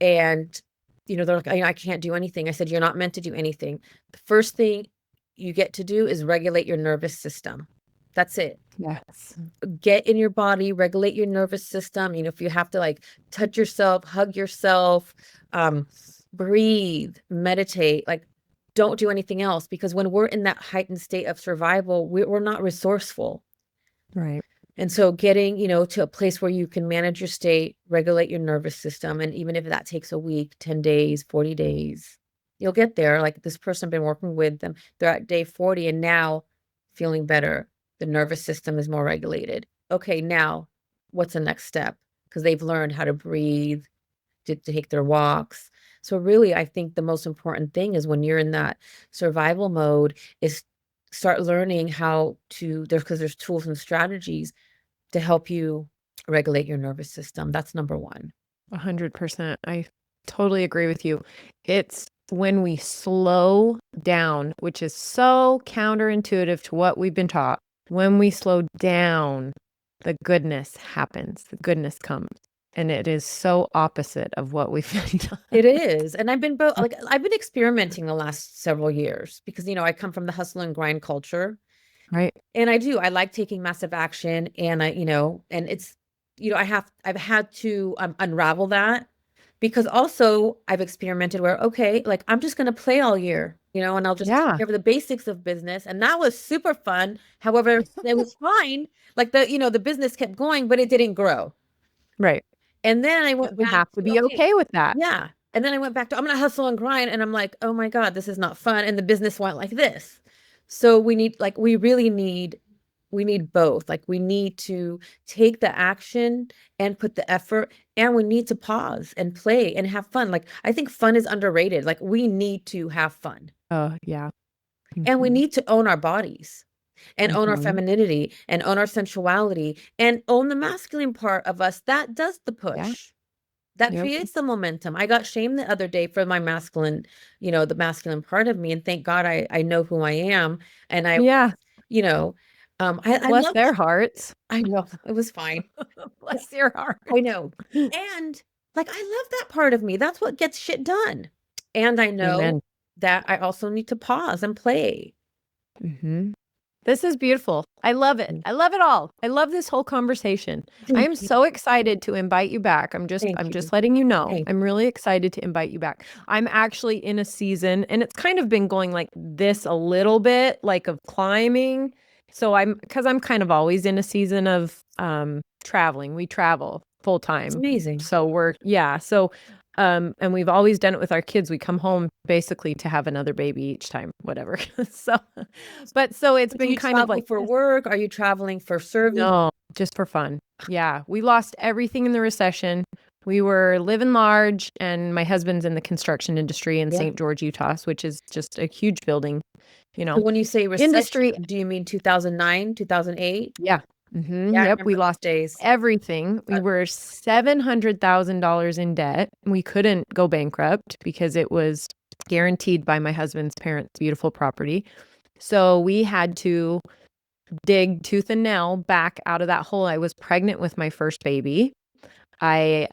And, they're like, I can't do anything. I said, you're not meant to do anything. The first thing you get to do is regulate your nervous system. That's it. Yes. Get in your body, regulate your nervous system. If you have to like touch yourself, hug yourself, breathe, meditate, like don't do anything else, because when we're in that heightened state of survival, we're not resourceful. Right. And so getting, to a place where you can manage your state, regulate your nervous system, and even if that takes a week, 10 days, 40 days, you'll get there. Like this person I've been working with them, they're at day 40 and now feeling better. The nervous system is more regulated. Okay, now what's the next step? Because they've learned how to breathe, to take their walks. So really, I think the most important thing is when you're in that survival mode is start learning how to, because there's tools and strategies to help you regulate your nervous system. That's number one. 100%. I totally agree with you. It's when we slow down, which is so counterintuitive to what we've been taught. When we slow down, the goodness happens, the goodness comes. And it is so opposite of what we've been taught. It is. And I've been I've been experimenting the last several years because, I come from the hustle and grind culture. Right. And I like taking massive action, and and it's, I've had to unravel that, because also I've experimented where, okay, like I'm just going to play all year, and I'll just take Yeah. care of the basics of business. And that was super fun. However, it was fine. Like the business kept going, but it didn't grow. Right. And then I went We back have to to, be okay with that. yeah. And then I went back to, I'm going to hustle and grind. And I'm like, oh my God, this is not fun. And the business went like this. So we need both. Like we need to take the action and put the effort, and we need to pause and play and have fun. Like I think fun is underrated. Like we need to have fun, Oh, yeah. and we Mhm. need to own our bodies and own our Mhm. femininity and own our sensuality and own the masculine part of us that does the Yeah. push. That Yep. creates the momentum. I got shamed the other day for my masculine, the masculine part of me. And thank God I know who I am. And Yeah. you know, I Bless love, their hearts. I know it was fine. Bless your heart. I know. And like, I love that part of me. That's what gets shit done. And I know Amen. that I also need to pause and play. Mhm. This is beautiful. I love it. I love it all. I love this whole conversation. I Thank am you. so excited to invite you back. I'm just Thank I'm you. just letting you know. Thank I'm really excited to invite you back. I'm actually in a season, and it's kind of been going like this a little bit, like of climbing. So because I'm kind of always in a season of traveling. We travel full It's time. amazing. So and we've always done it with our kids. We come home basically to have another baby each time, whatever. So it's Do been you kind of travel like for this. work? Are you traveling for service? No, just for fun. Yeah, we lost everything in the recession. We were living large, and my husband's in the construction industry in Yeah. St. George, Utah, which is just a huge building, So when you say recession, industry. do you mean 2009, 2008? Yeah. Yeah, I Yep. We remember those lost days. everything. We were $700,000 in debt. We couldn't go bankrupt because it was guaranteed by my husband's parents' beautiful property. So we had to dig tooth and nail back out of that hole. I was pregnant with my first baby. We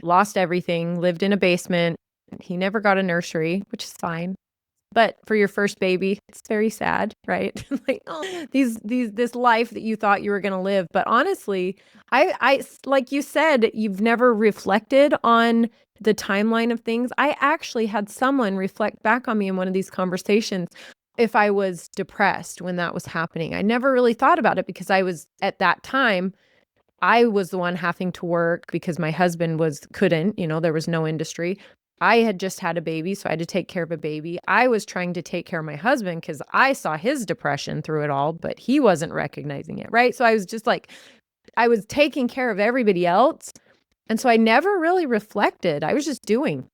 lost everything, lived in a basement. He never got a nursery, which is fine. But for your first baby, it's very sad, right? Like, oh, this life that you thought you were going to live. But honestly, I, like you said, you've never reflected on the timeline of things. I actually had someone reflect back on me in one of these conversations if I was depressed when that was happening. I never really thought about it because I was at that time, I was the one having to work because my husband couldn't, there was no industry. I had just had a baby, so I had to take care of a baby. I was trying to take care of my husband because I saw his depression through it all, but he wasn't recognizing it, right? So I was just like, I was taking care of everybody else. And so I never really reflected. I was doing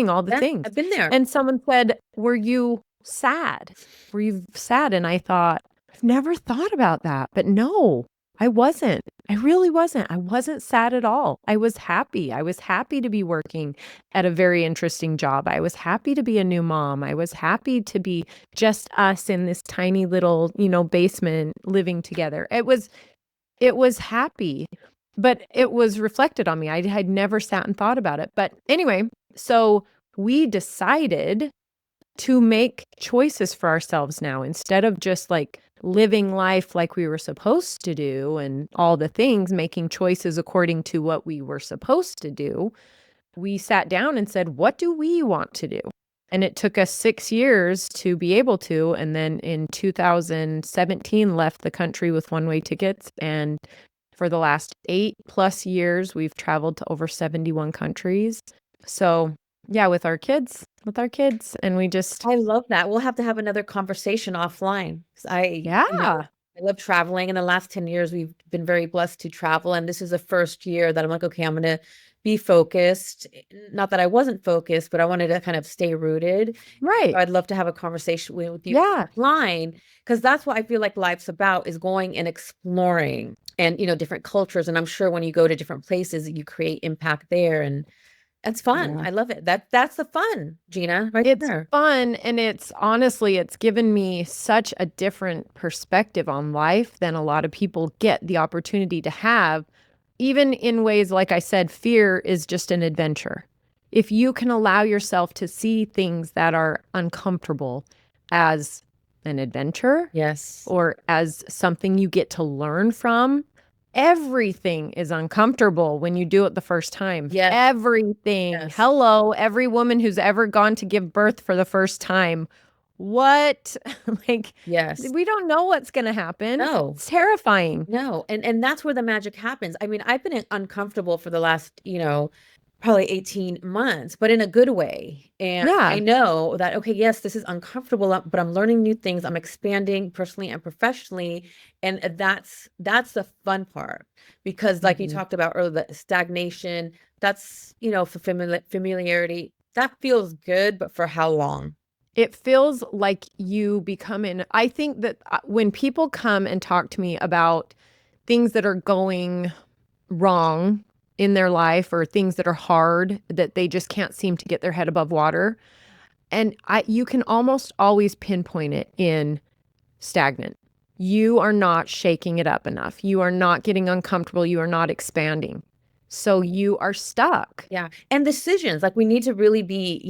all the Yeah, things. I've been there. And someone said, were you sad? Were you sad? And I thought, I've never thought about that. But no, I wasn't. I really wasn't. I wasn't sad at all. I was happy. I was happy to be working at a very interesting job. I was happy to be a new mom. I was happy to be just us in this tiny little, basement living together. It was happy, but it was reflected on me. I had never sat and thought about it. But anyway, so we decided to make choices for ourselves now instead of just like living life like we were supposed to do and all the things, making choices according to what we were supposed to do. We sat down and said, what do we want to do? And it took us 6 years to be able to. And then in 2017, left the country with one-way tickets. And for the last 8+ years, we've traveled to over 71 countries. So yeah, with our kids. And we just, I love that. We'll have to have another conversation offline. 'Cause yeah, I love traveling. In the last 10 years, we've been very blessed to travel. And this is the first year that I'm like, okay, I'm going to be focused. Not that I wasn't focused, but I wanted to kind of stay rooted. right. So I'd love to have a conversation with you Yeah, offline, because that's what I feel like life's about, is going and exploring and, different cultures. And I'm sure when you go to different places, you create impact there. And that's fun. yeah. I love it. That's the fun, Gina, right It's there. fun, and it's honestly, it's given me such a different perspective on life than a lot of people get the opportunity to have, even in ways, like I said, fear is just an adventure. If you can allow yourself to see things that are uncomfortable as an adventure Yes. or as something you get to learn from, everything is uncomfortable when you do it the first time. Yes. Everything. Yes. Hello, every woman who's ever gone to give birth for the first time. What? Like, Yes. we don't know what's going to happen. No. It's terrifying. No. And that's where the magic happens. I mean, I've been uncomfortable for the last, probably 18 months, but in a good way. And I Yeah. know that, okay, yes, this is uncomfortable, but I'm learning new things. I'm expanding personally and professionally. And that's the fun part, because like you Mhm. talked about earlier, the stagnation, that's, for familiarity, that feels good, but for how long? It feels like you become I think that when people come and talk to me about things that are going wrong in their life or things that are hard that they just can't seem to get their head above water, and you can almost always pinpoint it in stagnant. You are not shaking it up enough. You are not getting uncomfortable. You are not expanding. So you are stuck. Yeah. And decisions, like we need to really be,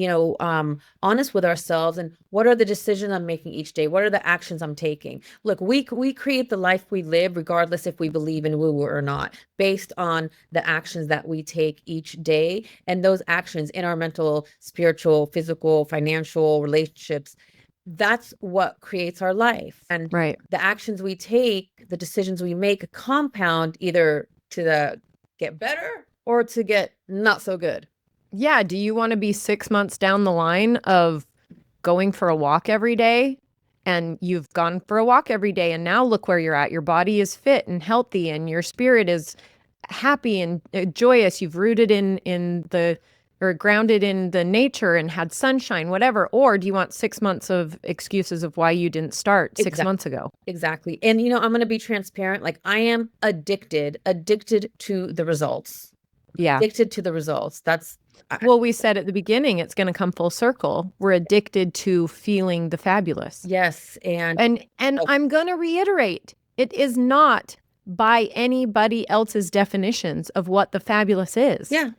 honest with ourselves. And what are the decisions I'm making each day? What are the actions I'm taking? Look, we create the life we live, regardless if we believe in woo-woo or not, based on the actions that we take each day. And those actions in our mental, spiritual, physical, financial relationships, that's what creates our life. And Right. the actions we take, the decisions we make compound either to get better or to get not so good. Yeah. Do you want to be 6 months down the line of going for a walk every day? And you've gone for a walk every day, and now look where you're at. Your body is fit and healthy, and your spirit is happy and joyous. You've rooted in the or grounded in the nature and had sunshine, whatever. Or do you want 6 months of excuses of why you didn't start 6 months ago? Exactly. And I'm going to be transparent. Like, I am addicted to the results. Yeah. Addicted to the results. Well, we said at the beginning, it's going to come full circle. We're addicted to feeling the fabulous. Yes. And I'm going to reiterate, it is not by anybody else's definitions of what the fabulous is. yeah.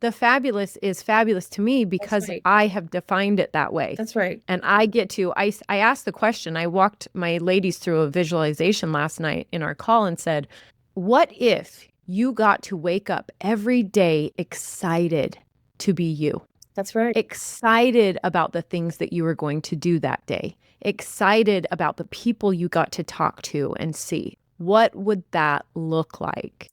The fabulous is fabulous to me because right. I have defined it that way. That's right. And I get to, I asked the question, I walked my ladies through a visualization last night in our call and said, what if you got to wake up every day excited to be you? That's right. Excited about the things that you were going to do that day, excited about the people you got to talk to and see. What would that look like?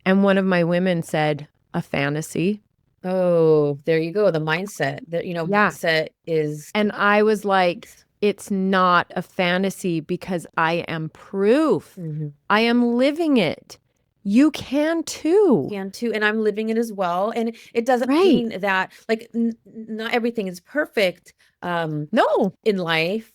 And one of my women said, a fantasy. Oh, there you go. The mindset that, Yeah. mindset is, And I was like, it's not a fantasy because I am proof. Mhm. I am living it. You can too. Can too, and I'm living it as well. And it doesn't Right. mean that like not everything is perfect No, in life,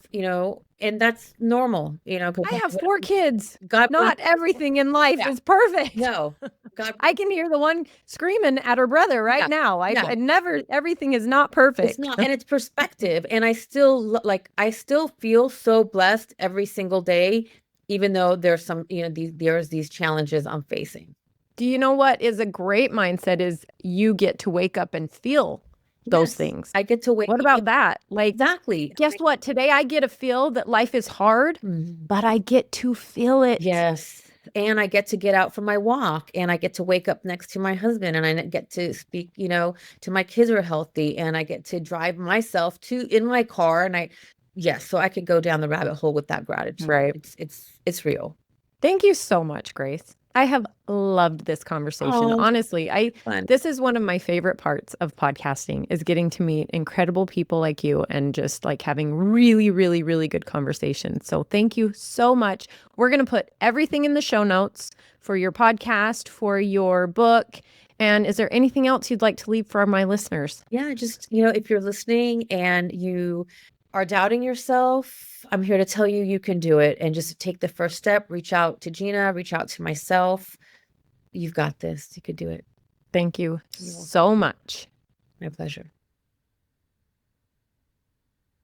and that's normal, because I have 4 kids. God Not everything in life Yeah. is perfect. no, God, I can hear the one screaming at her brother right Yeah. now. Yeah. I never, everything is not It's perfect. not, and it's perspective. And I still I still feel so blessed every single day, even though there's some, there's these challenges I'm facing. Do you know what is a great mindset is you get to wake up and feel those Yes, things. I get to wake What up. about that? Like, Exactly. guess what? Today I get to feel that life is hard, Mhm. but I get to feel it. Yes. And I get to get out for my walk, and I get to wake up next to my husband, and I get to speak, to my kids are healthy, and I get to drive myself in my car. And yes, so I could go down the rabbit hole with that gratitude. Right. It's real. Thank you so much, Grace. I have loved this conversation. Oh, Honestly, fun. this is one of my favorite parts of podcasting is getting to meet incredible people like you and just like having really, really, really good conversations. So thank you so much. We're going to put everything in the show notes for your podcast, for your book. And is there anything else you'd like to leave for my listeners? Yeah, just, if you're listening and you are doubting yourself, I'm here to tell you you can do it. And just take the first step, reach out to Gina, reach out to myself. You've got this. You could do it. Thank you so much. My pleasure.